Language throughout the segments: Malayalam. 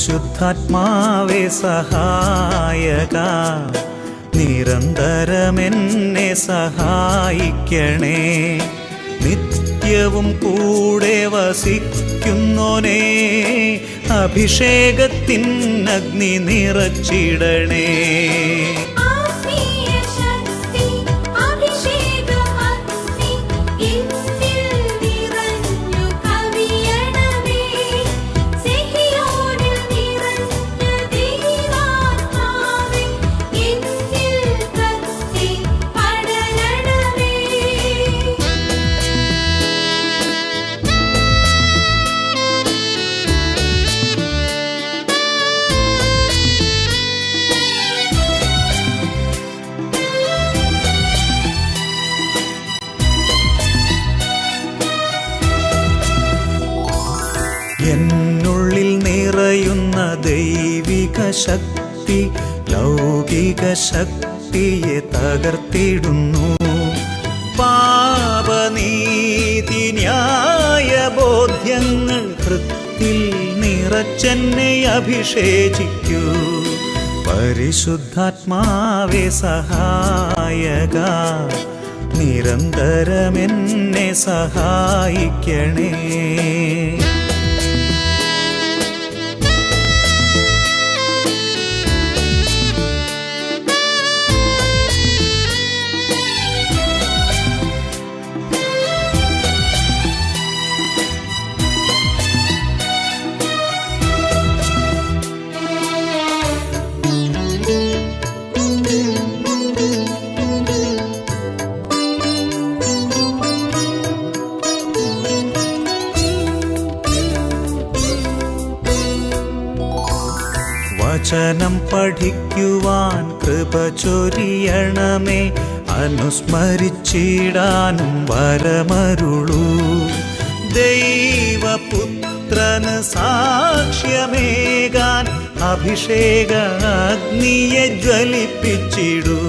പരിശുദ്ധാത്മാവേ സഹായക, നിരന്തരമെന്നെ സഹായിക്കണേ. നിത്യവും കൂടെ വസിക്കുന്നോനേ, അഭിഷേകത്തിൻ അഗ്നി നിറച്ചിടണേ. എന്നുള്ളിൽ നിറയുന്ന ദൈവിക ശക്തി ലൗകിക ശക്തിയെ തകർത്തിടുന്നു. പാപനീതി ന്യായ ബോധ്യങ്ങൾ ഹൃത്തിൽ നിറച്ചെന്നെ അഭിഷേചിക്കൂ. പരിശുദ്ധാത്മാവേ സഹായക, നിരന്തരമെന്നെ സഹായിക്കണേ. വചനം പഠിക്കുവാൻ കൃപ ചൊരിയണമേ, അനുസ്മരിച്ചിടാനും വരമരുളൂ. ദൈവപുത്രന് സാക്ഷ്യമേകാൻ അഭിഷേക അഗ്നിയെ ജ്വലിപ്പിച്ചിടൂ.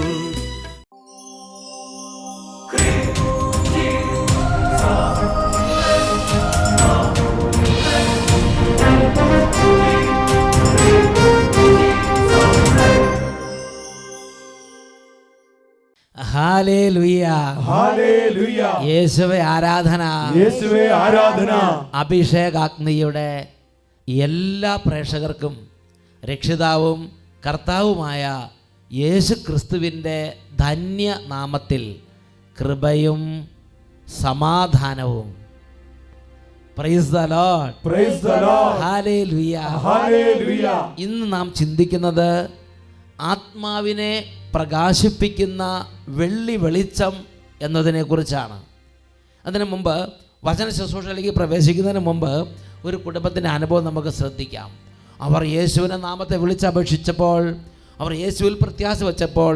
Hallelujah, hallelujah. യേശുവേ ആരാധന, യേശുവേ ആരാധന. അഭിഷേകാഗ്നിയുടെ എല്ലാ പ്രേക്ഷകർക്കും രക്ഷിതാവും കർത്താവുമായ യേശു ക്രിസ്തുവിൻ്റെ ധന്യനാമത്തിൽ കൃപയും സമാധാനവും. Praise the Lord, praise the Lord. Hallelujah, hallelujah. ഇന്ന് നാം ചിന്തിക്കുന്നത് ആത്മാവിനെ പ്രകാശിപ്പിക്കുന്ന വെള്ളി വെളിച്ചം എന്നതിനെക്കുറിച്ചാണ്. അതിനു മുമ്പ് വചന ശുശ്രൂഷയിലേക്ക് പ്രവേശിക്കുന്നതിന് മുമ്പ് ഒരു കുടുംബത്തിൻ്റെ അനുഭവം നമുക്ക് ശ്രദ്ധിക്കാം. അവർ യേശുവിൻ്റെ നാമത്തെ വിളിച്ചപേക്ഷിച്ചപ്പോൾ, അവർ യേശുവിൽ പ്രത്യാശ വച്ചപ്പോൾ,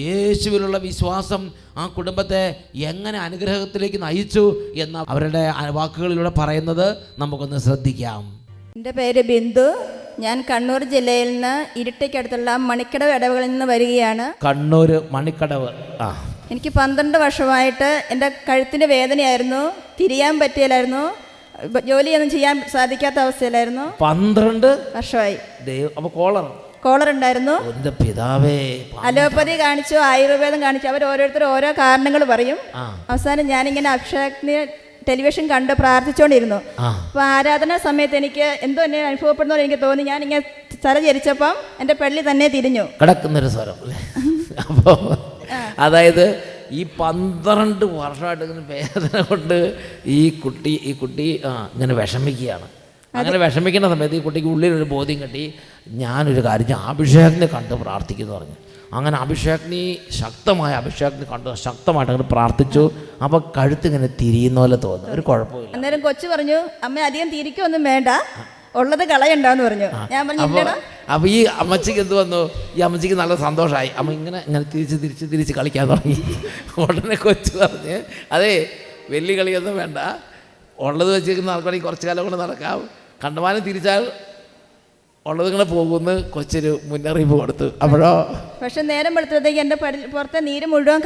യേശുവിലുള്ള വിശ്വാസം ആ കുടുംബത്തെ എങ്ങനെ അനുഗ്രഹത്തിലേക്ക് നയിച്ചു എന്ന അവരുടെ വാക്കുകളിലൂടെ പറയുന്നത് നമുക്കൊന്ന് ശ്രദ്ധിക്കാം. എൻ്റെ പേര് ബിന്ദു. ഞാൻ കണ്ണൂർ ജില്ലയിൽ നിന്ന് ഇരിട്ടിക്കടുത്തുള്ള മണിക്കടവ് ഇടവകളിൽ നിന്ന് വരികയാണ്. കണ്ണൂർ മണിക്കടവ്. എനിക്ക് 12 വർഷമായിട്ട് എൻ്റെ കഴുത്തിൻ്റെ വേദനയായിരുന്നു, തിരിയാൻ പറ്റിയില്ലായിരുന്നു, ജോലിയൊന്നും ചെയ്യാൻ സാധിക്കാത്ത അവസ്ഥയിലായിരുന്നു. 12 വർഷമായി. അപ്പോൾ കോളർ ഉണ്ടായിരുന്നു. പിതാവേ, അലോപ്പതി കാണിച്ചു, ആയുർവേദം കാണിച്ചു. അവർ ഓരോരുത്തർ ഓരോ കാരണങ്ങൾ പറയും. അവസാനം ഞാനിങ്ങനെ അഭിഷേകത്തിന് ടെലിവിഷൻ കണ്ട് പ്രാർത്ഥിച്ചുകൊണ്ടിരുന്നു. അപ്പോൾ ആരാധന സമയത്ത് എനിക്ക് എന്തോ എന്നെ അനുഭവപ്പെടുന്നോ എനിക്ക് തോന്നി. ഞാൻ ഇങ്ങനെ തലചരിച്ചപ്പം എൻ്റെ പള്ളി തന്നെ തിരിഞ്ഞു കിടക്കുന്നൊരു സ്വരം അല്ലേ. അപ്പോൾ അതായത് ഈ 12 വർഷമായിട്ട് ഇങ്ങനെ വേദന കൊണ്ട് ഈ കുട്ടി ഇങ്ങനെ വിഷമിക്കുകയാണ്. അങ്ങനെ വിഷമിക്കുന്ന സമയത്ത് ഈ കുട്ടിക്ക് ഉള്ളിലൊരു ബോധ്യം കിട്ടി, ഞാനൊരു കാര്യം അഭിഷേകത്തിനെ കണ്ട് പ്രാർത്ഥിക്കുന്നു പറഞ്ഞു. അങ്ങനെ ശക്തമായ അഭിഷേകത്തിനെ കണ്ട് ശക്തമായിട്ട് അങ്ങനെ പ്രാർത്ഥിച്ചു. അപ്പോൾ കഴുത്തിങ്ങനെ തിരിയുന്ന പോലെ തോന്നുന്നു, ഒരു കുഴപ്പമില്ല. അന്നേരം കൊച്ചു പറഞ്ഞു, അമ്മ അധികം തിരിക്കൊന്നും വേണ്ട, ഉള്ളത് കളയണ്ടെന്ന് പറഞ്ഞു. ഞാൻ പറഞ്ഞു. അപ്പോൾ ഈ അമ്മച്ചിക്ക് എന്ത് വന്നു, ഈ അമ്മച്ചിക്ക് നല്ല സന്തോഷമായി. അമ്മ ഇങ്ങനെ തിരിച്ച് കളിക്കാൻ തുടങ്ങി. ഉടനെ കൊച്ചു പറഞ്ഞ്, അതെ വലിയ കളിയൊന്നും വേണ്ട, ഉള്ളത് വെച്ചിരിക്കുന്ന ആൾക്കാണെങ്കിൽ കുറച്ച് കാലം കൊണ്ട് നടക്കാം, കണ്ടമാനം തിരിച്ചാൽ ഉള്ളത് ഇങ്ങനെ പോകുമെന്ന് കൊച്ചൊരു മുന്നറിയിപ്പ് കൊടുത്തു. അപ്പോഴോ പക്ഷെ നേരം വെളുത്തത്തേക്ക് എൻ്റെ പുറത്തെ നീര് മുഴുവൻ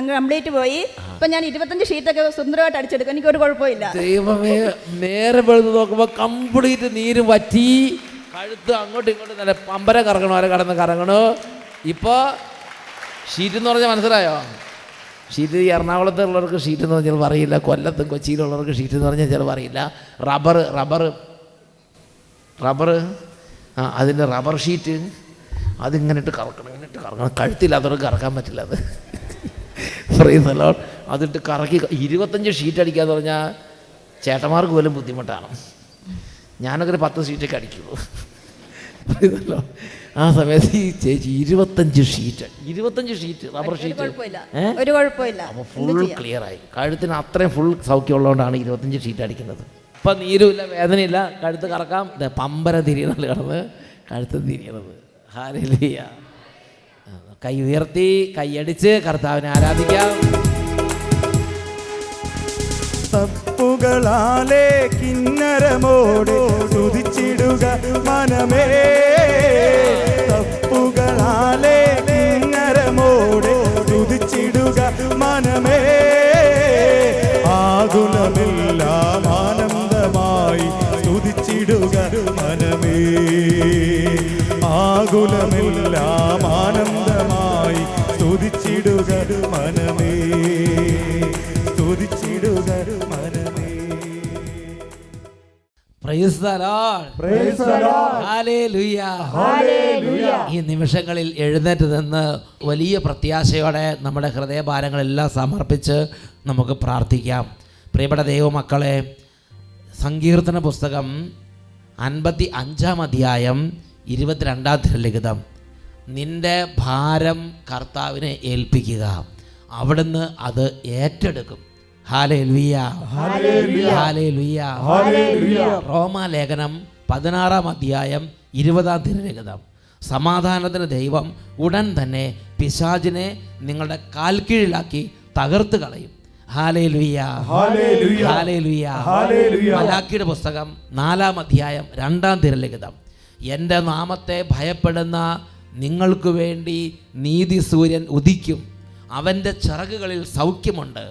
കംപ്ലീറ്റ് പോയി. ഇപ്പം ഞാൻ 25 ഷീറ്റൊക്കെ സുന്ദരമായിട്ട് അടിച്ചെടുക്കും, എനിക്കൊരു കുഴപ്പമില്ല. ദൈവമേ, നേരം വെളുത്ത് നോക്കുമ്പോൾ കംപ്ലീറ്റ് നീര് വറ്റി കഴുത്ത് അങ്ങോട്ടും ഇങ്ങോട്ടും നല്ല പമ്പര കറങ്ങണോ വരെ കടന്ന് കറങ്ങണു. ഇപ്പോൾ ഷീറ്റ് എന്ന് പറഞ്ഞാൽ മനസ്സിലായോ? ഷീറ്റ് ഈ എറണാകുളത്തുള്ളവർക്ക് ഷീറ്റ് എന്ന് പറഞ്ഞാൽ പറയില്ല, കൊല്ലത്തും കൊച്ചിയിലുള്ളവർക്ക് ഷീറ്റ് എന്ന് പറഞ്ഞാൽ ചില പറയില്ല. റബ്ബർ അതിൻ്റെ റബ്ബർ ഷീറ്റ് അതിങ്ങനെ ഇട്ട് കറക്കണം. കഴുത്തില്ലാത്തവർക്ക് കറക്കാൻ പറ്റില്ല. അത് പറയുന്നല്ലോ. അതിട്ട് കറക്കി 25 ഷീറ്റ് അടിക്കാന്ന് പറഞ്ഞാൽ ചേട്ടന്മാർക്ക് പോലും ബുദ്ധിമുട്ടാണ്. ഞാനൊക്കെ 10 ഷീറ്റൊക്കെ അടിക്കുള്ളൂ. പറയുന്നല്ലോ. ആ സമയത്ത് ഈ ചേച്ചി 25 ഷീറ്റ് റബ്ബർ ഷീറ്റ് ഒരു കുഴപ്പമില്ല. അപ്പോൾ ഫുൾ ക്ലിയർ ആയി. കഴുത്തിന് അത്രയും ഫുൾ സൗഖ്യമുള്ളതുകൊണ്ടാണ് 25 ഷീറ്റ് അടിക്കുന്നത്. ഇപ്പം നീരുമില്ല, വേദനയില്ല, കഴുത്ത് കറക്കാം. പമ്പര തിരിയണത് കിടന്ന് കഴുത്ത് തിരിയണത്. ഹല്ലേലൂയ. കൈ ഉയർത്തി കൈയടിച്ച് കർത്താവിനെ ആരാധിക്കാം. തപ്പുകളാലേ കിന്നരമോടെ സ്തുതിച്ചിടുക മനമേ. തപ്പുകളാലേ കിന്നരമോടെ സ്തുതിച്ചിടുക മനമേ. ആകുലമെല്ലാം ആനന്ദമായി സ്തുതിച്ചിടുക മനമേ. ആകുലമെല്ലാം ആനന്ദമായി സ്തുതിച്ചിടുക മനമേ. സ്തുതിച്ചിടുക മനമേ. Praise the Lord. Praise the Lord. Hallelujah. Hallelujah. ഈ നിമിഷങ്ങളിൽ എഴുന്നേറ്റ് നിന്ന് വലിയ പ്രത്യാശയോടെ നമ്മുടെ ഹൃദയഭാരങ്ങളെല്ലാം സമർപ്പിച്ച് നമുക്ക് പ്രാർത്ഥിക്കാം. പ്രിയപ്പെട്ട ദൈവമക്കളെ, സങ്കീർത്തന പുസ്തകം 55-ാം അധ്യായം 22-ാം തിരുലിഖിതം. നിന്റെ ഭാരം കർത്താവിനെ ഏൽപ്പിക്കുക, അവിടുന്ന് അത് ഏറ്റെടുക്കും. ഹല്ലേലൂയ. ഹല്ലേലൂയ. റോമാലേഖനം 16-ാം അധ്യായം 20-ാം തിരുലിഖിതം. സമാധാനത്തിന് ദൈവം ഉടൻ തന്നെ പിശാചിനെ നിങ്ങളുടെ കാൽക്കീഴിലാക്കി തകർത്ത് കളയും. ഹല്ലേലൂയ. ഹല്ലേലൂയ. മലാക്കിയുടെ പുസ്തകം 4-ാം അധ്യായം 2-ാം തിരുലിഖിതം. എൻ്റെ നാമത്തെ ഭയപ്പെടുന്ന നിങ്ങൾക്ക് വേണ്ടി നീതി സൂര്യൻ ഉദിക്കും, അവൻ്റെ ചിറകുകളിൽ സൗഖ്യമുണ്ട്.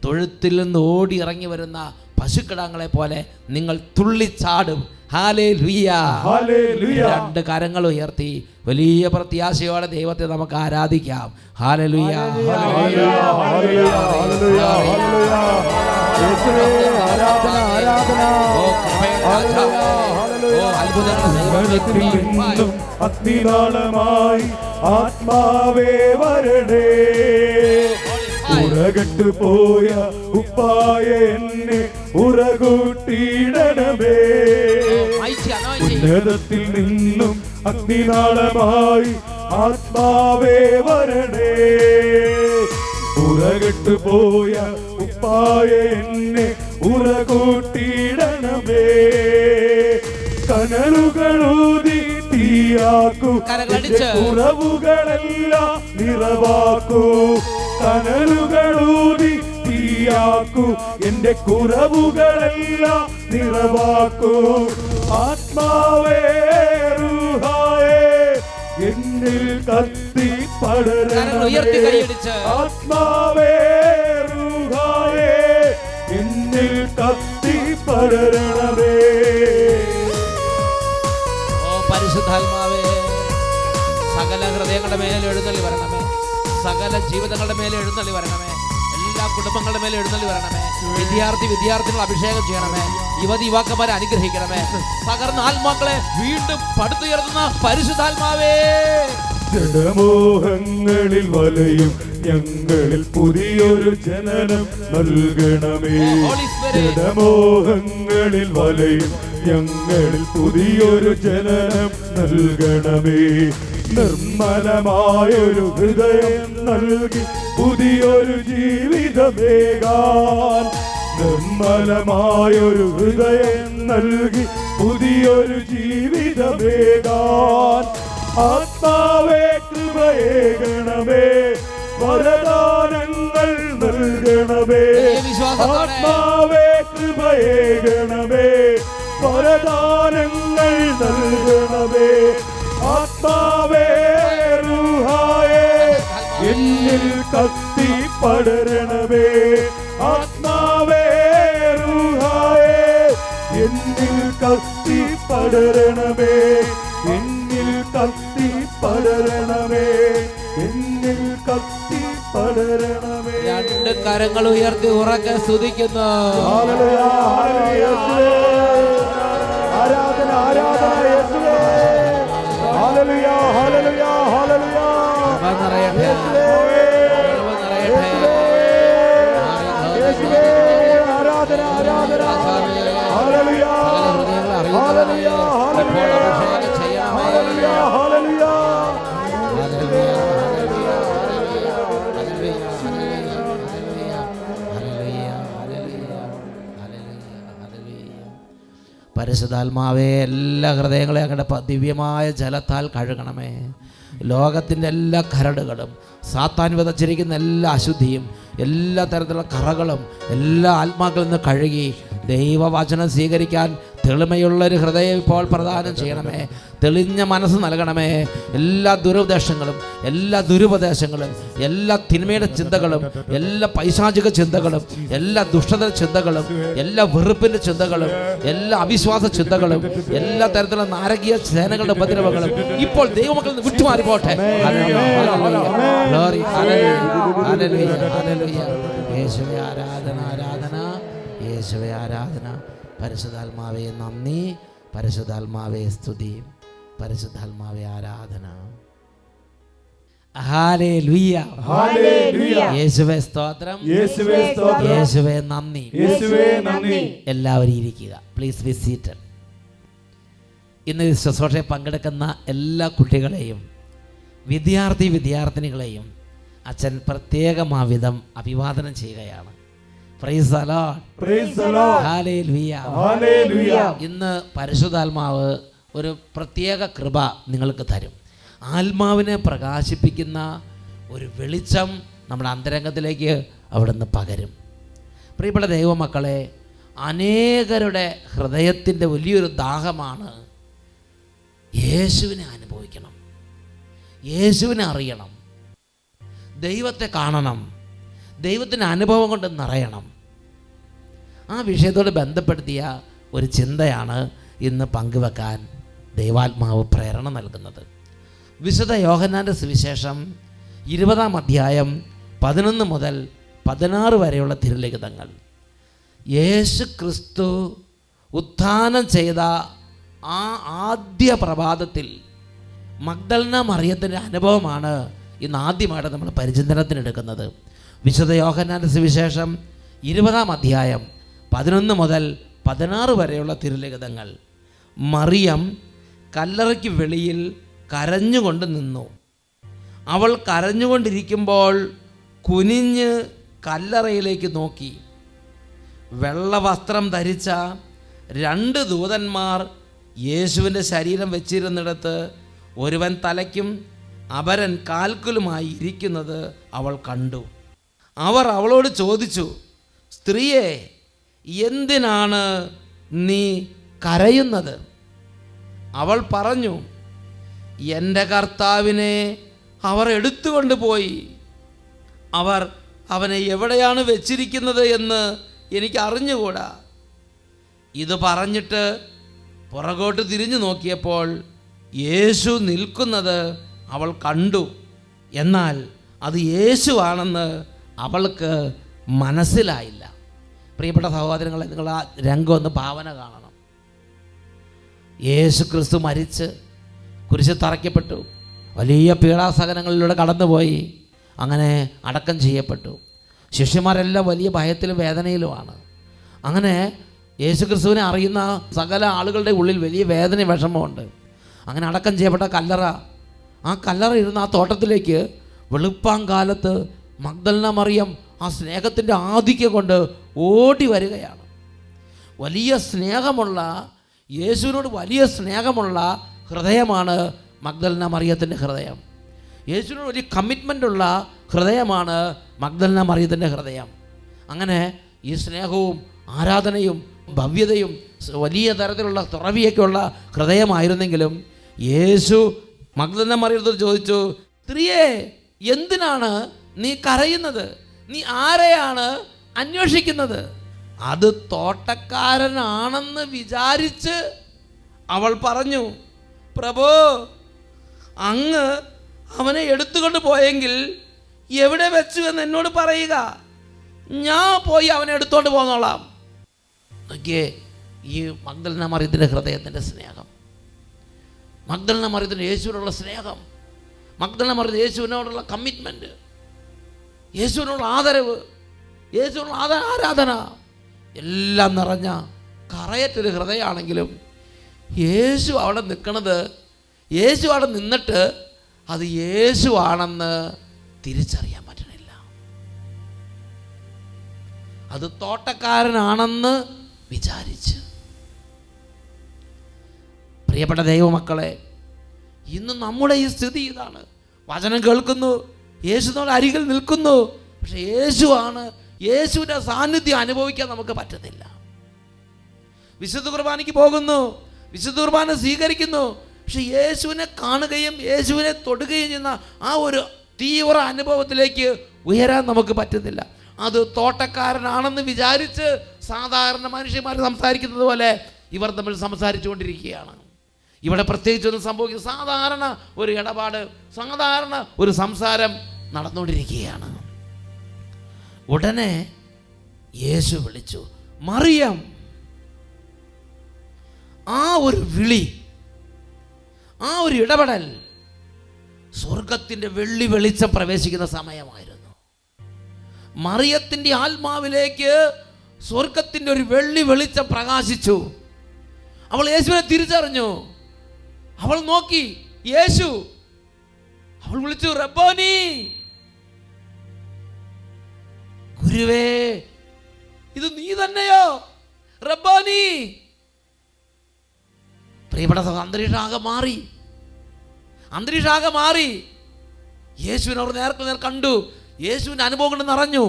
തൊഴുത്തിൽ നിന്ന് ഓടി ഇറങ്ങി വരുന്ന പശുക്കിടാങ്ങളെ പോലെ നിങ്ങൾ തുള്ളിച്ചാടും. ഹല്ലേലൂയ. രണ്ട് കരങ്ങൾ ഉയർത്തി വലിയ പ്രത്യാശയോടെ ദൈവത്തെ നമുക്ക് ആരാധിക്കാം. ഹല്ലേലൂയ. അഗ്നിനാളമായി ആത്മാവേ വരണേ. ഉറകട്ടു പോയ ഉപ്പായ എന്നെ ഉറകൂട്ടിയിടണമേ. ഉന്നതത്തിൽ നിന്നും അഗ്നിനാളമായി ആത്മാവേ വരണേ. ഉറകട്ടു പോയ ഉപ്പായ എന്നെ ഉറകൂട്ടിയിടണമേ. കനലുകളൂതി തീയാക്കൂ, കുറവുകളെല്ലാം നിറവാക്കൂ. കനലുകളൂതി തീയാക്കൂ, എന്റെ കുറവുകളെല്ലാം നിറവാക്കൂ. ആത്മാവേ റൂഹായേ എന്നിൽ കത്തി പടരണമേ. ആത്മാവേ റൂഹായേ എന്നിൽ കത്തി പടരണമേ. പരിശുദ്ധാത്മാവേ, സകല ഹൃദയങ്ങളുടെ മേലെ എഴുന്നള്ളി വരണമേ. സകല ജീവിതങ്ങളുടെ മേലെ എഴുന്നള്ളി വരണമേ. എല്ലാ കുടുംബങ്ങളുടെ മേലെ എഴുന്നള്ളി വരണമേ. വിദ്യാർത്ഥികൾ അഭിഷേകം ചെയ്യണമേ. യുവക്കന്മാരെ അനുഗ്രഹിക്കണമേ. തകർന്ന ആത്മാക്കളെ വീണ്ടും പടുത്തുയർത്തുന്ന പരിശുദ്ധാത്മാവേ, ജഡമോഹങ്ങളിൽ വലയും ഞങ്ങളിൽ പുതിയൊരു ജനനം നൽകണമേ. ജഡമോഹങ്ങളിൽ വലയും ഞങ്ങളിൽ പുതിയൊരു ജനനം നൽകണമേ. നിർമ്മലമായൊരു ഹൃദയം നൽകി പുതിയൊരു ജീവിതമേകാൻ. നിർമ്മലമായൊരു ഹൃദയം നൽകി പുതിയൊരു ജീവിതമേകാൻ. ആത്മാവേ കൃപയേകണമേ, വരദാനങ്ങൾ നൽകണമേ. ആത്മാവേ കൃപയേകണമേ, വരദാനങ്ങൾ നൽകണമേ. ആത്മാവേ റൂഹായേ എന്നിൽ കത്തി പടരണമേ. ആത്മാവേ റൂഹായേ എന്നിൽ കത്തി പടരണമേ, എന്നിൽ കത്തി പടരണമേ, എന്നിൽ കത്തി പടരണമേ. രണ്ട് കരങ്ങൾ ഉയർത്തി ഉറക്കെ സ്തുതിക്കുന്നു. ഹല്ലേലൂയ, ഹല്ലേലൂയ യേശുവേ. ആരാധന, ആരാധന യേശുവേ. ഹല്ലേലൂയ, ഹല്ലേലൂയ, ഹല്ലേലൂയ യേശുവേ. യേശുവേ, ആരാധന, ആരാധന. Hallelujah, hallelujah, hallelujah, hallelujah. പരിശുദ്ധാത്മാവേ, എല്ലാ ഹൃദയങ്ങളെ അങ്ങയുടെ ദിവ്യമായ ജലത്താൽ കഴുകണമേ. ലോകത്തിൻ്റെ എല്ലാ കരടുകളും, സാത്താൻ വിതച്ചിരിക്കുന്ന എല്ലാ അശുദ്ധിയും, എല്ലാ തരത്തിലുള്ള കറകളും എല്ലാ ആത്മാക്കളിൽ നിന്ന് കഴുകി ദൈവവചനം സ്വീകരിക്കാൻ തെളിമയുള്ളൊരു ഹൃദയം ഇപ്പോൾ പ്രദാനം ചെയ്യണമേ. തെളിഞ്ഞ മനസ്സ് നൽകണമേ. എല്ലാ ദുരുദ്ദേശങ്ങളും, എല്ലാ ദുരുപദേശങ്ങളും, എല്ലാ തിന്മയുടെ ചിന്തകളും, എല്ലാ പൈശാചിക ചിന്തകളും, എല്ലാ ദുഷ്ടത ചിന്തകളും, എല്ലാ വെറുപ്പിൻ്റെ ചിന്തകളും, എല്ലാ അവിശ്വാസ ചിന്തകളും, എല്ലാ തരത്തിലുള്ള നാരകീയ സേനകളുടെ ഉപദ്രവങ്ങളും ഇപ്പോൾ ദൈവമക്കളിൽ നിന്ന് വിട്ടുമാറിപ്പോട്ടെ. യേശുവേ ആരാധന, ആരാധന, യേശുവേ ആരാധന. പരിശുദ്ധാത്മാവേ നന്ദി, പരിശുദ്ധാത്മാവേ സ്തുതി, പരിശുദ്ധാത്മാവേ ആരാധന. Hallelujah, hallelujah. യേശുവേ സ്തോത്രം, യേശുവേ സ്തോത്രം, യേശുവേ നന്ദി. യേശുവേ നന്ദി. എല്ലാവരും ഇരിക്കുക. Please be seated. ഇന്ന് ഈ ശുശ്രൂഷയിൽ പങ്കെടുക്കുന്ന എല്ലാ കുട്ടികളെയും വിദ്യാർത്ഥിനികളെയും അച്ഛൻ പ്രത്യേകമാവിധം അഭിവാദനം ചെയ്യുകയാണ്. Praise the Lord, praise the Lord, hallelujah, hallelujah. ഇന്ന് പരിശുദ്ധാത്മാവ് ഒരു പ്രത്യേക കൃപ നിങ്ങൾക്ക് തരും. ആത്മാവിനെ പ്രകാശിപ്പിക്കുന്ന ഒരു വെളിച്ചം നമ്മുടെ അന്തരംഗത്തിലേക്ക് അവിടുന്ന് പകരും. പ്രിയപ്പെട്ട ദൈവമക്കളെ, അനേകരുടെ ഹൃദയത്തിൻ്റെ വലിയൊരു ദാഹമാണ് യേശുവിനെ അനുഭവിക്കണം, യേശുവിനെ അറിയണം, ദൈവത്തെ കാണണം, ദൈവത്തിൻ്റെ അനുഭവം കൊണ്ട് നിറയണം. ആ വിഷയത്തോട് ബന്ധപ്പെടുത്തിയ ഒരു ചിന്തയാണ് ഇന്ന് പങ്കുവെക്കാൻ ദൈവാത്മാവ് പ്രേരണ നൽകുന്നത്. വിശുദ്ധ യോഹന്നാൻ്റെ സുവിശേഷം 20-ാം അധ്യായം 11 മുതൽ 16 വരെയുള്ള തിരുലിഖിതങ്ങൾ. യേശു ക്രിസ്തു ഉത്ഥാനം ചെയ്ത ആ ആദ്യ പ്രഭാതത്തിൽ മഗ്ദലന മറിയത്തിൻ്റെ അനുഭവമാണ് ഇന്ന് ആദ്യമായിട്ട് നമ്മൾ പരിചിന്തനത്തിനെടുക്കുന്നത്. വിശുദ്ധ യോഹന്നാൻ്റെ സുവിശേഷം 20-ാം അധ്യായം 11 മുതൽ 16 വരെയുള്ള തിരുലിഖിതങ്ങൾ. മറിയം കല്ലറയ്ക്ക് വെളിയിൽ കരഞ്ഞുകൊണ്ട് നിന്നു. അവൾ കരഞ്ഞുകൊണ്ടിരിക്കുമ്പോൾ കുനിഞ്ഞ് കല്ലറയിലേക്ക് നോക്കി. വെള്ളവസ്ത്രം ധരിച്ച 2 ദൂതന്മാർ യേശുവിൻ്റെ ശരീരം വെച്ചിരുന്നിടത്ത് ഒരുവൻ തലയ്ക്കും അപരൻ കാൽക്കലുമായി ഇരിക്കുന്നത് അവൾ കണ്ടു. അവർ അവളോട് ചോദിച്ചു, സ്ത്രീയെ, എന്തിനാണ് നീ കരയുന്നത്? അവൾ പറഞ്ഞു, എൻ്റെ കർത്താവിനെ അവർ എടുത്തുകൊണ്ടുപോയി. അവർ അവനെ എവിടെയാണ് വെച്ചിരിക്കുന്നത് എന്ന് എനിക്ക് അറിഞ്ഞുകൂടാ. ഇത് പറഞ്ഞിട്ട് പുറകോട്ട് തിരിഞ്ഞു നോക്കിയപ്പോൾ യേശു നിൽക്കുന്നത് അവൾ കണ്ടു. എന്നാൽ അത് യേശുവാണെന്ന് അവൾക്ക് മനസ്സിലായില്ല. പ്രിയപ്പെട്ട സഹോദരങ്ങളെ, നിങ്ങൾ ആ രംഗം ഒന്ന് ഭാവന കാണണം. യേശു ക്രിസ്തു മരിച്ച് കുരിശിൽ തറയ്ക്കപ്പെട്ടു, വലിയ പീഡാസഹനങ്ങളിലൂടെ കടന്നുപോയി, അങ്ങനെ അടക്കം ചെയ്യപ്പെട്ടു. ശിഷ്യന്മാരെല്ലാം വലിയ ഭയത്തിലും വേദനയിലുമാണ്. അങ്ങനെ യേശു ക്രിസ്തുവിനെ അറിയുന്ന സകല ആളുകളുടെ ഉള്ളിൽ വലിയ വേദനയും വിഷമമുണ്ട്. അങ്ങനെ അടക്കം ചെയ്യപ്പെട്ട കല്ലറ, ആ കല്ലറ ഇരുന്ന ആ തോട്ടത്തിലേക്ക് വെളുപ്പാങ്കാലത്ത് മഗ്ദലന മറിയം ആ സ്നേഹത്തിൻ്റെ ആധിക്യം കൊണ്ട് ഓടി വരികയാണ്. വലിയ സ്നേഹമുള്ള, യേശുവിനോട് വലിയ സ്നേഹമുള്ള ഹൃദയമാണ് മഗ്ദലന മറിയത്തിൻ്റെ ഹൃദയം. യേശുവിനോട് വലിയ കമ്മിറ്റ്മെൻ്റുള്ള ഹൃദയമാണ് മഗ്ദലന മറിയത്തിൻ്റെ ഹൃദയം. അങ്ങനെ ഈ സ്നേഹവും ആരാധനയും ഭവ്യതയും വലിയ തരത്തിലുള്ള തുറവിയൊക്കെയുള്ള ഹൃദയമായിരുന്നെങ്കിലും യേശു മഗ്ദലന മറിയത്തോട് ചോദിച്ചു, സ്ത്രീയെ, എന്തിനാണ് നീ കരയുന്നത്? നീ ആരെയാണ് അന്വേഷിക്കുന്നത്? അത് തോട്ടക്കാരനാണെന്ന് വിചാരിച്ച് അവൾ പറഞ്ഞു, പ്രഭോ, അങ്ങ് അവനെ എടുത്തുകൊണ്ട് പോയെങ്കിൽ എവിടെ വെച്ചു എന്ന് എന്നോട് പറയുക, ഞാൻ പോയി അവനെ എടുത്തോണ്ട് പോന്നോളാം. നോക്കിയേ, ഈ മഗ്ദലന മറിയത്തിൻ്റെ ഹൃദയത്തിൻ്റെ സ്നേഹം, മഗ്ദലന മറിയത്തിൻ്റെ യേശുവിനോടുള്ള സ്നേഹം, മഗ്ദലന മറിയത്തിന് യേശുവിനോടുള്ള കമ്മിറ്റ്മെൻറ്റ്, യേശുവിനോടുള്ള ആദരവ്, യേശുവിനോടുള്ള ആരാധന എല്ലാം നിറഞ്ഞ കറയറ്റൊരു ഹൃദയമാണെങ്കിലും യേശു അവിടെ നിൽക്കണത്, യേശു അവിടെ നിന്നിട്ട് അത് യേശു ആണെന്ന് തിരിച്ചറിയാൻ പറ്റണില്ല. അത് തോട്ടക്കാരനാണെന്ന് വിചാരിച്ച്. പ്രിയപ്പെട്ട ദൈവമക്കളെ, ഇന്ന് നമ്മുടെ ഈ സ്ഥിതി ഇതാണ്. വചനം കേൾക്കുന്നു, യേശുവിനോട് അരികിൽ നിൽക്കുന്നു, പക്ഷെ യേശുവാണ്, യേശുവിൻ്റെ സാന്നിധ്യം അനുഭവിക്കാൻ നമുക്ക് പറ്റുന്നില്ല. വിശുദ്ധ കുർബാനയ്ക്ക് പോകുന്നു, വിശുദ്ധ കുർബാന സ്വീകരിക്കുന്നു, പക്ഷെ യേശുവിനെ കാണുകയും യേശുവിനെ തൊടുകയും ചെയ്യുന്ന ആ ഒരു തീവ്ര അനുഭവത്തിലേക്ക് ഉയരാൻ നമുക്ക് പറ്റുന്നില്ല. അത് തോട്ടക്കാരനാണെന്ന് വിചാരിച്ച് സാധാരണ മനുഷ്യന്മാർ സംസാരിക്കുന്നത് പോലെ ഇവർ തമ്മിൽ സംസാരിച്ചു കൊണ്ടിരിക്കുകയാണ്. ഇവിടെ പ്രത്യേകിച്ചൊന്നും സംഭവിക്കും, സാധാരണ ഒരു ഇടപാട്, സാധാരണ ഒരു സംസാരം നടന്നുകൊണ്ടിരിക്കുകയാണ്. ഉടനെ യേശു വിളിച്ചു, മറിയം. ആ ഒരു വിളി, ആ ഒരു ഇടപെടൽ സ്വർഗത്തിൻ്റെ വെള്ളി വെളിച്ചം പ്രവേശിക്കുന്ന സമയമായിരുന്നു. മറിയത്തിൻ്റെ ആത്മാവിലേക്ക് സ്വർഗത്തിൻ്റെ ഒരു വെള്ളി വെളിച്ചം പ്രകാശിച്ചു. അവൾ യേശുവിനെ തിരിച്ചറിഞ്ഞു. അവൾ നോക്കി, യേശു. അവൾ വിളിച്ചു, റബ്ബോനി, ഗുരുവേ, ഇത് നീ തന്നെയോ? റബ്ബോനി. പ്രിയപ്പെട്ട അന്തരീക്ഷാകെ മാറി, അന്തരീക്ഷാകെ മാറി. യേശുവിനെ അവർ നേർക്ക് നേർ കണ്ടു. യേശുവിൻ്റെ അനുഭവം കൊണ്ട് നിറഞ്ഞു.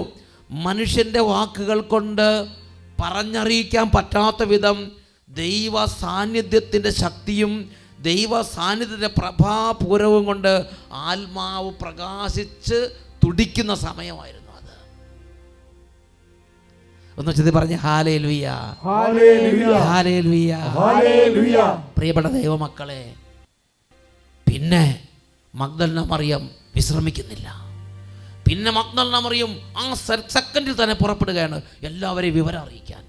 മനുഷ്യൻ്റെ വാക്കുകൾ കൊണ്ട് പറഞ്ഞറിയിക്കാൻ പറ്റാത്ത വിധം ദൈവ സാന്നിധ്യത്തിൻ്റെ ശക്തിയും ദൈവ സാന്നിധ്യത്തിൻ്റെ പ്രഭാപൂരവും കൊണ്ട് ആത്മാവ് പ്രകാശിച്ച് തുടിക്കുന്ന സമയമായിരുന്നു അത്. ഒന്ന് ചെന്ന് പറഞ്ഞ് ഹല്ലേലൂയ, ഹല്ലേലൂയ, ഹല്ലേലൂയ, ഹല്ലേലൂയ. പ്രിയപ്പെട്ട ദൈവമക്കളെ, പിന്നെ മഗ്ദലന മറിയം വിശ്രമിക്കുന്നില്ല. പിന്നെ മഗ്ദലന മറിയം ആ സെക്കൻഡിൽ തന്നെ പുറപ്പെടുകയാണ് എല്ലാവരെയും വിവരം അറിയിക്കാൻ.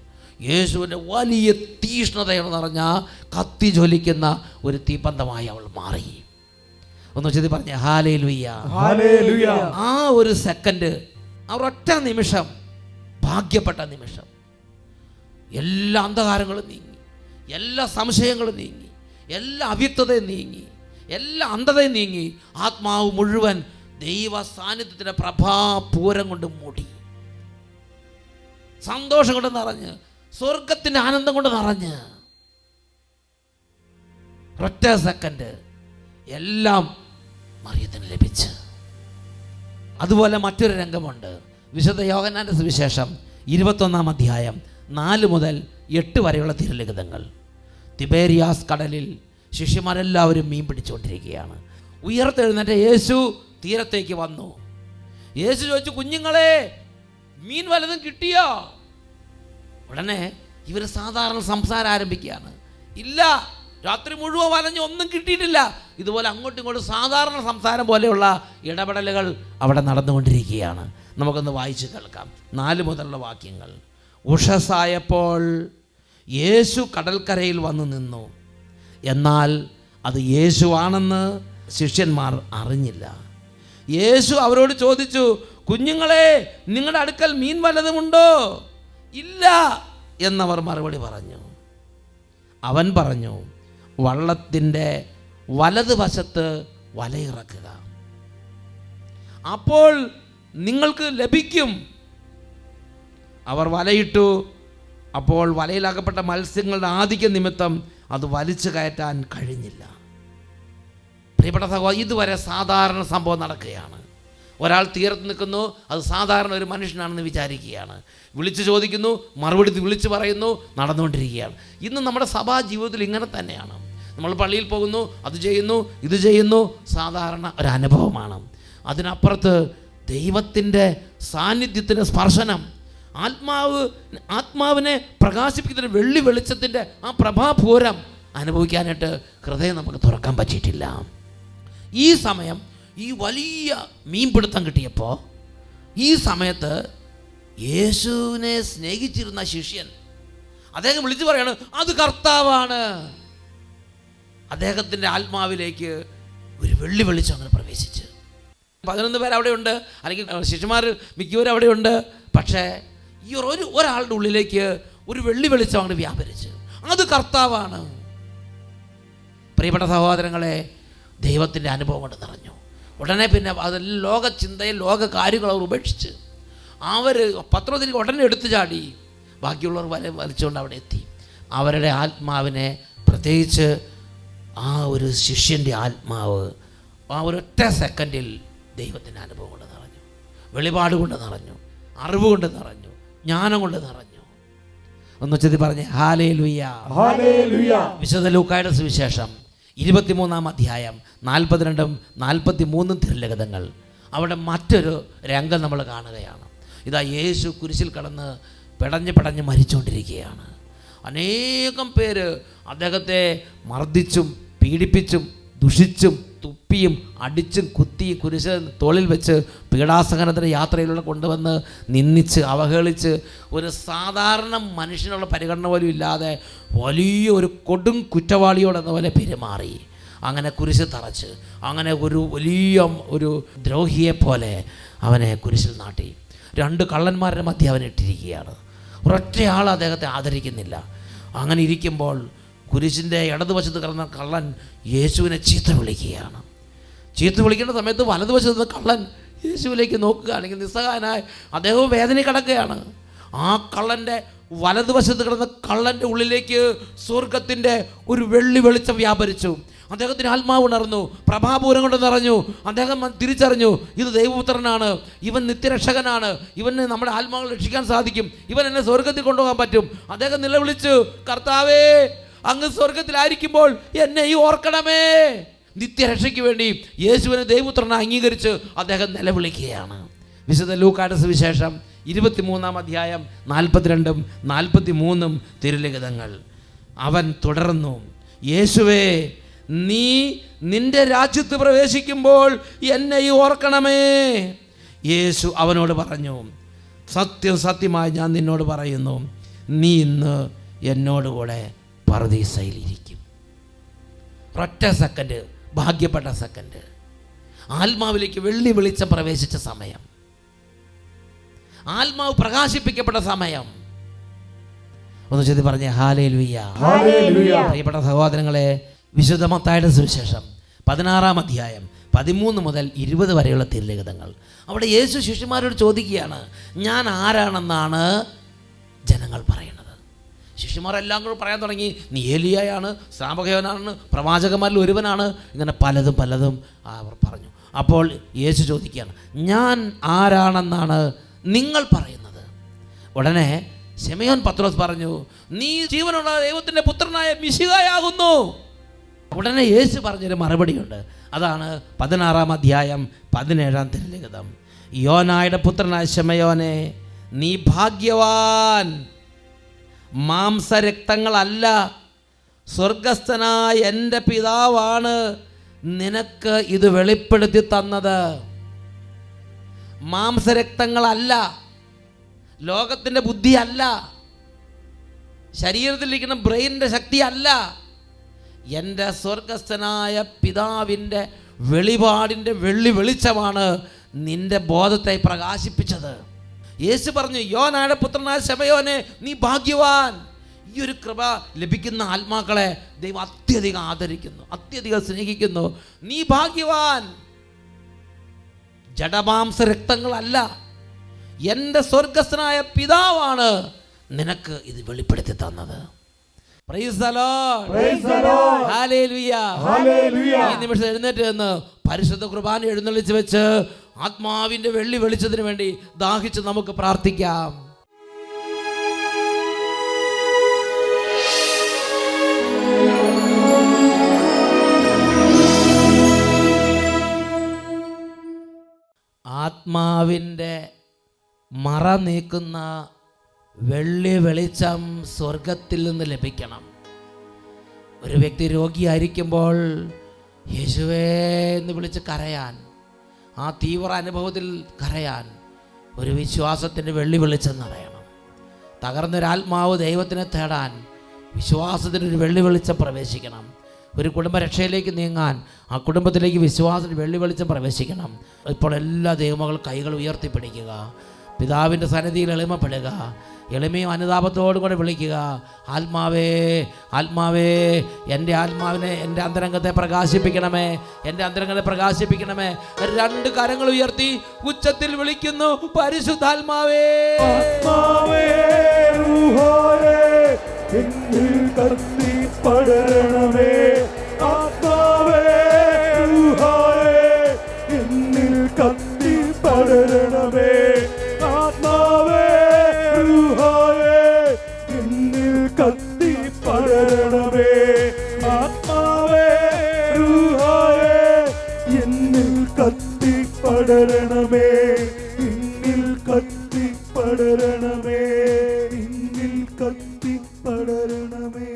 യേശുവിൻ്റെ വലിയ തീഷ്ണതയെന്ന് പറഞ്ഞ കത്തി ജ്വലിക്കുന്ന ഒരു തീപന്തമായി അവൾ മാറി. ഒന്ന് ചെന്ന് പറഞ്ഞ ഹല്ലേലൂയ, ഹല്ലേലൂയ. ആ ഒരു സെക്കൻഡ്, ആ ഒരൊറ്റ നിമിഷം, ഭാഗ്യപ്പെട്ട നിമിഷം. എല്ലാ അന്ധകാരങ്ങളും നീങ്ങി, എല്ലാ സംശയങ്ങളും നീങ്ങി, എല്ലാ അവ്യക്തതയും നീങ്ങി, എല്ലാ അന്ധതയും നീങ്ങി. ആത്മാവ് മുഴുവൻ ദൈവ സാന്നിധ്യത്തിൻ്റെ പ്രഭാപൂരം കൊണ്ട് മൂടി, സന്തോഷം കൊണ്ട് നിറഞ്ഞ്, സ്വർഗത്തിൻ്റെ ആനന്ദം കൊണ്ട് നിറഞ്ഞ് ഒറ്റ സെക്കൻഡ് എല്ലാം മറിയത്തിന് ലഭിച്ച്. അതുപോലെ മറ്റൊരു രംഗമുണ്ട്. വിശുദ്ധ യോഹന്നാന്റെ സുവിശേഷം 21-ാം അധ്യായം 4 മുതൽ 8 വരെയുള്ള തിരുലിഖിതങ്ങൾ. തിബേരിയാസ് കടലിൽ ശിഷ്യന്മാരെല്ലാവരും മീൻ പിടിച്ചുകൊണ്ടിരിക്കുകയാണ്. ഉയർത്തെഴുന്നേറ്റ യേശു തീരത്തേക്ക് വന്നു. യേശു ചോദിച്ചു, കുഞ്ഞുങ്ങളെ, മീൻ വല്ലതും കിട്ടിയോ? ഉടനെ ഇവർ സാധാരണ സംസാരം ആരംഭിക്കുകയാണ്. ഇല്ല, രാത്രി മുഴുവൻ വലഞ്ഞ് ഒന്നും കിട്ടിയിട്ടില്ല. ഇതുപോലെ അങ്ങോട്ടും ഇങ്ങോട്ടും സാധാരണ സംസാരം പോലെയുള്ള ഇടപെടലുകൾ അവിടെ നടന്നുകൊണ്ടിരിക്കുകയാണ്. നമുക്കൊന്ന് വായിച്ച് കേൾക്കാം 4 മുതലുള്ള വാക്യങ്ങൾ. ഉഷസായപ്പോൾ യേശു കടൽക്കരയിൽ വന്നു നിന്നു. എന്നാൽ അത് യേശുവാണെന്ന് ശിഷ്യന്മാർ അറിഞ്ഞില്ല. യേശു അവരോട് ചോദിച്ചു, കുഞ്ഞുങ്ങളെ, നിങ്ങളുടെ അടുക്കൽ മീൻ വല്ലതുമുണ്ടോ? ഇല്ല എന്നവർ മറുപടി പറഞ്ഞു. അവൻ പറഞ്ഞു, വള്ളത്തിൻ്റെ വലതുവശത്ത് വലയിറക്കുക, അപ്പോൾ നിങ്ങൾക്ക് ലഭിക്കും. അവർ വലയിട്ടു. അപ്പോൾ വലയിലാക്കപ്പെട്ട മത്സ്യങ്ങളുടെ ആധിക്യ നിമിത്തം അത് വലിച്ചു കയറ്റാൻ കഴിഞ്ഞില്ല. പ്രിയപ്പെട്ട സഹോദരൻ, ഇതുവരെ സാധാരണ സംഭവം നടക്കുകയാണ്. ഒരാൾ തീരത്ത് നിൽക്കുന്നു, അത് സാധാരണ ഒരു മനുഷ്യനാണെന്ന് വിചാരിക്കുകയാണ്. വിളിച്ചു ചോദിക്കുന്നു, മറുപടി വിളിച്ചു പറയുന്നു, നടന്നുകൊണ്ടിരിക്കുകയാണ്. ഇന്ന് നമ്മുടെ സഭാ ജീവിതത്തിൽ ഇങ്ങനെ തന്നെയാണ്. നമ്മൾ പള്ളിയിൽ പോകുന്നു, അത് ചെയ്യുന്നു, ഇത് ചെയ്യുന്നു, സാധാരണ ഒരനുഭവമാണ്. അതിനപ്പുറത്ത് ദൈവത്തിൻ്റെ സാന്നിധ്യത്തിൻ്റെ സ്പർശനം, ആത്മാവിനെ പ്രകാശിപ്പിക്കുന്ന വെള്ളി വെളിച്ചത്തിൻ്റെ ആ പ്രഭാപൂരം, അനുഭവിക്കാനായിട്ട് ഹൃദയം നമുക്ക് തുറക്കാൻ പറ്റിയിട്ടില്ല. ഈ സമയം ഈ വലിയ മീൻപിടുത്തം കിട്ടിയപ്പോൾ ഈ സമയത്ത് യേശുവിനെ സ്നേഹിച്ചിരുന്ന ശിഷ്യൻ അദ്ദേഹം വിളിച്ചു പറയാണ്, അത് കർത്താവാണ്. അദ്ദേഹത്തിൻ്റെ ആത്മാവിലേക്ക് ഒരു വെള്ളി വെളിച്ചം അങ്ങനെ പ്രവേശിച്ച് 11 പേർ അവിടെയുണ്ട്, അല്ലെങ്കിൽ ശിഷ്യന്മാർ മിക്കവരും അവിടെയുണ്ട്. പക്ഷേ ഈ ഒരാളുടെ ഉള്ളിലേക്ക് ഒരു വെള്ളി വെളിച്ചം അങ്ങനെ വ്യാപരിച്ച്, അത് കർത്താവാണ്. പ്രിയപ്പെട്ട സഹോദരങ്ങളെ, ദൈവത്തിൻ്റെ അനുഭവം കൊണ്ട് നിറഞ്ഞു. ഉടനെ പിന്നെ അതെല്ലാം ലോക ചിന്തയും ലോക കാര്യങ്ങളും അവർ ഉപേക്ഷിച്ച് അവർ പത്രോസിനെ ഉടനെ എടുത്തു ചാടി. ബാക്കിയുള്ളവർ വലിച്ചുകൊണ്ട് അവിടെ എത്തി. അവരുടെ ആത്മാവിനെ, പ്രത്യേകിച്ച് ആ ഒരു ശിഷ്യൻ്റെ ആത്മാവ് ആ ഒരൊറ്റ സെക്കൻഡിൽ ദൈവത്തിൻ്റെ അനുഭവം കൊണ്ട് നിറഞ്ഞു, വെളിപാട് കൊണ്ട് നിറഞ്ഞു, അറിവ് കൊണ്ട് നിറഞ്ഞു, ജ്ഞാനം കൊണ്ട് നിറഞ്ഞു. ഒന്ന് ചെത്തി പറഞ്ഞേ ഹല്ലേലൂയ, ഹല്ലേലൂയ. വിശുദ്ധ ലൂക്കായുടെ സുവിശേഷം 23-ാം അധ്യായം 42-ഉം 43-ഉം തിരുലിഖിതങ്ങൾ. അവിടെ മറ്റൊരു രംഗം നമ്മൾ കാണുകയാണ്. ഇതാ യേശു കുരിശിൽ കടന്ന് പിടഞ്ഞ് മരിച്ചുകൊണ്ടിരിക്കുകയാണ്. അനേകം പേര് അദ്ദേഹത്തെ മർദ്ദിച്ചും പീഡിപ്പിച്ചും ദുഷിച്ചും തുപ്പിയും അടിച്ചും കുത്തി കുരിശ് തോളിൽ വെച്ച് പീഡാസഹനത്തിൻ്റെ യാത്രയിലൂടെ കൊണ്ടുവന്ന് നിന്ദിച്ച് അവഹേളിച്ച് ഒരു സാധാരണ മനുഷ്യനുള്ള പരിഗണന പോലും ഇല്ലാതെ വലിയ ഒരു കൊടും കുറ്റവാളിയോടെന്ന പോലെ പെരുമാറി. അങ്ങനെ കുരിശ് തറച്ച് അങ്ങനെ ഒരു വലിയ ഒരു ദ്രോഹിയെപ്പോലെ അവനെ കുരിശിൽ നാട്ടി. 2 കള്ളന്മാരുടെ മധ്യ അവൻ ഇട്ടിരിക്കുകയാണ്. ഒരൊറ്റയാൾ അദ്ദേഹത്തെ ആദരിക്കുന്നില്ല. അങ്ങനെ ഇരിക്കുമ്പോൾ കുരിശിൻ്റെ ഇടതുവശത്ത് കിടന്ന കള്ളൻ യേശുവിനെ ചീത്ത വിളിക്കുകയാണ്. ചീത്ത വിളിക്കേണ്ട സമയത്ത് വലതുവശത്ത് കള്ളൻ യേശുവിലേക്ക് നോക്കുകയാണെങ്കിൽ നിസ്സഹായനായി അദ്ദേഹവും വേദന കിടക്കുകയാണ്. ആ കള്ളൻ്റെ വലതുവശത്ത് കിടന്ന കള്ളൻ്റെ ഉള്ളിലേക്ക് സ്വർഗത്തിൻ്റെ ഒരു വെള്ളി വെളിച്ചം വ്യാപരിച്ചു. അദ്ദേഹത്തിന് ആത്മാവ് ഉണർന്നു, പ്രഭാപൂരം കൊണ്ട് നിറഞ്ഞു. അദ്ദേഹം തിരിച്ചറിഞ്ഞു, ഇത് ദൈവപുത്രനാണ്, ഇവൻ നിത്യരക്ഷകനാണ്, ഇവന് നമ്മുടെ ആത്മാവ് രക്ഷിക്കാൻ സാധിക്കും, ഇവൻ എന്നെ സ്വർഗത്തിൽ കൊണ്ടുപോകാൻ പറ്റും. അദ്ദേഹം നിലവിളിച്ചു, കർത്താവേ, അങ്ങ് സ്വർഗത്തിലായിരിക്കുമ്പോൾ എന്നെ ഈ ഓർക്കണമേ. നിത്യരക്ഷയ്ക്ക് വേണ്ടി യേശുവിനെ ദൈവപുത്രനെ അംഗീകരിച്ച് അദ്ദേഹം നിലവിളിക്കുകയാണ്. വിശുദ്ധ ലൂക്കായുടെ സുവിശേഷം 23-ാം അധ്യായം 42-ഉം 43-ഉം തിരുലിഖിതങ്ങൾ. അവൻ തുടർന്നു, യേശുവേ, നീ നിന്റെ രാജ്യത്ത് പ്രവേശിക്കുമ്പോൾ എന്നെ ഈ ഓർക്കണമേ. യേശു അവനോട് പറഞ്ഞു, സത്യം സത്യമായി ഞാൻ നിന്നോട് പറയുന്നു, നീ ഇന്ന് എന്നോടുകൂടെ പറുദീസയിലിരിക്കും. ഒറ്റ സെക്കൻഡ്, ഭാഗ്യപ്പെട്ട സെക്കൻഡ്, ആത്മാവിലേക്ക് വെള്ളി വെളിച്ചം പ്രവേശിച്ച സമയം, ആത്മാവ് പ്രകാശിപ്പിക്കപ്പെട്ട സമയം. ഒന്ന് ചൊല്ലി പറഞ്ഞേ ഹല്ലേലൂയ, ഹല്ലേലൂയ. പ്രിയപ്പെട്ട സഹോദരങ്ങളെ, വിശുദ്ധ മത്തായിയുടെ സുവിശേഷം 16-ാം അധ്യായം 13 മുതൽ 20 വരെയുള്ള തിരുലിഖിതങ്ങൾ. അവിടെ യേശു ശിഷ്യന്മാരോട് ചോദിക്കുകയാണ്, ഞാൻ ആരാണെന്നാണ് ജനങ്ങൾ പറയുന്നത്? ശിഷ്യന്മാരെല്ലാം കൂടെ പറയാൻ തുടങ്ങി, നീ ഏലിയായാണ്, ശ്രാപകനാണ്, പ്രവാചകന്മാരിൽ ഒരുവനാണ്, ഇങ്ങനെ പലതും അവർ പറഞ്ഞു. അപ്പോൾ യേശു ചോദിക്കുകയാണ്, ഞാൻ ആരാണെന്നാണ് നിങ്ങൾ പറയുന്നത്? ഉടനെ ശിമയോൻ പത്രോസ് പറഞ്ഞു, നീ ജീവനുള്ള ദൈവത്തിൻ്റെ പുത്രനായ മിശിഹായാകുന്നു. ഉടനെ യേശു പറഞ്ഞൊരു മറുപടിയുണ്ട്. അതാണ് 16-ാം അധ്യായം 17-ാം തിരുലിഖിതം. യോനായുടെ പുത്രനായ ശിമയോനെ, നീ ഭാഗ്യവാൻ. മാംസരക്തങ്ങളല്ല, സ്വർഗസ്ഥനായ എൻ്റെ പിതാവാണ് നിനക്ക് ഇത് വെളിപ്പെടുത്തി തന്നത്. മാംസരക്തങ്ങളല്ല, ലോകത്തിൻ്റെ ബുദ്ധിയല്ല, ശരീരത്തിലിരിക്കുന്ന ബ്രെയിനിൻ്റെ ശക്തിയല്ല, എൻ്റെ സ്വർഗസ്ഥനായ പിതാവിൻ്റെ വെളിപാടിൻ്റെ വെള്ളി വെളിച്ചമാണ് നിന്റെ ബോധത്തെ പ്രകാശിപ്പിച്ചത്. യേശു പറഞ്ഞു, യോനായുടെ പുത്രനായ ശിമയോനെ, നീ ഭാഗ്യവാൻ. ഈ ഒരു കൃപ ലഭിക്കുന്ന ആത്മാക്കളെ ദൈവം അത്യധികം ആദരിക്കുന്നു, അത്യധികം സ്നേഹിക്കുന്നു. നീ ഭാഗ്യവാൻ. ജഡമാംസ രക്തങ്ങളല്ല, എൻ്റെ സ്വർഗസ്ഥനായ പിതാവാണ് നിനക്ക് ഇത് വെളിപ്പെടുത്തി തന്നത്. Praise the Lord, praise the Lord, hallelujah, hallelujah. ഈ നിമിഷം എഴുന്നേറ്റ് നിന്ന് പരിശുദ്ധ കുർബാന എഴുന്നള്ളിച്ച് വെച്ച് ആത്മാവിൻ്റെ വെള്ളി വെളിച്ചത്തിന് വേണ്ടി ദാഹിച്ച് നമുക്ക് പ്രാർത്ഥിക്കാം. ആത്മാവിൻ്റെ മറ നീക്കുന്ന വെള്ളി വെളിച്ചം സ്വർഗത്തിൽ നിന്ന് ലഭിക്കണം. ഒരു വ്യക്തി രോഗിയായിരിക്കുമ്പോൾ യേശുവേ എന്ന് വിളിച്ച് കരയാൻ, ആ തീവ്ര അനുഭവത്തിൽ കരയാൻ ഒരു വിശ്വാസത്തിൻ്റെ വെള്ളി വെളിച്ചം നിറയണം. തകർന്നൊരാത്മാവ് ദൈവത്തിനെ തേടാൻ വിശ്വാസത്തിനൊരു വെള്ളി വെളിച്ചം പ്രവേശിക്കണം. ഒരു കുടുംബരക്ഷയിലേക്ക് നീങ്ങാൻ ആ കുടുംബത്തിലേക്ക് വിശ്വാസത്തിന് വെള്ളി വെളിച്ചം പ്രവേശിക്കണം. ഇപ്പോൾ എല്ലാ ദൈവമക്കളും കൈകൾ ഉയർത്തിപ്പിടിക്കുക, പിതാവിൻ്റെ സന്നിധിയിൽ എളിമപ്പെടുക, എളിമയും അനുതാപത്തോടും കൂടെ വിളിക്കുക. ആത്മാവേ, ആത്മാവേ, എൻ്റെ ആത്മാവിനെ, എൻ്റെ അന്തരംഗത്തെ പ്രകാശിപ്പിക്കണമേ, എൻ്റെ അന്തരംഗത്തെ പ്രകാശിപ്പിക്കണമേ. രണ്ട് കരങ്ങൾ ഉയർത്തി ഉച്ചത്തിൽ വിളിക്കുന്നു, പരിശുദ്ധാത്മാവേ. ആത്മാവേ, റൂഹായേ, എന്നിൽ കത്തി പടരണമേ. ആത്മാവേ, റൂഹായേ, എന്നിൽ കത്തി പടരണമേ. ആത്മാവേ, റൂഹായേ, എന്നിൽ കത്തി പടരണമേ. ആത്മാവേ, റൂഹായേ, എന്നിൽ കത്തി പടരണമേ. എന്നിൽ കത്തി പടരണമേ. എന്നിൽ കത്തി പടരണമേ.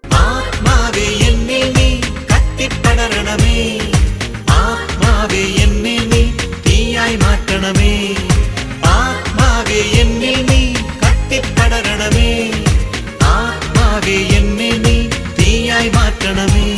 ആത്മാവേ എന്നിൽ നീ കത്തിപ്പടരണമേ. ആത്മാവേ എന്നിൽ നീ തീയായി മാറ്റണമേ. ആത്മാവേ എന്നിൽ നീ കത്തിപ്പടരണമേ. ആത്മാവേ എന്നിൽ നീ തീയായി മാറ്റണമേ.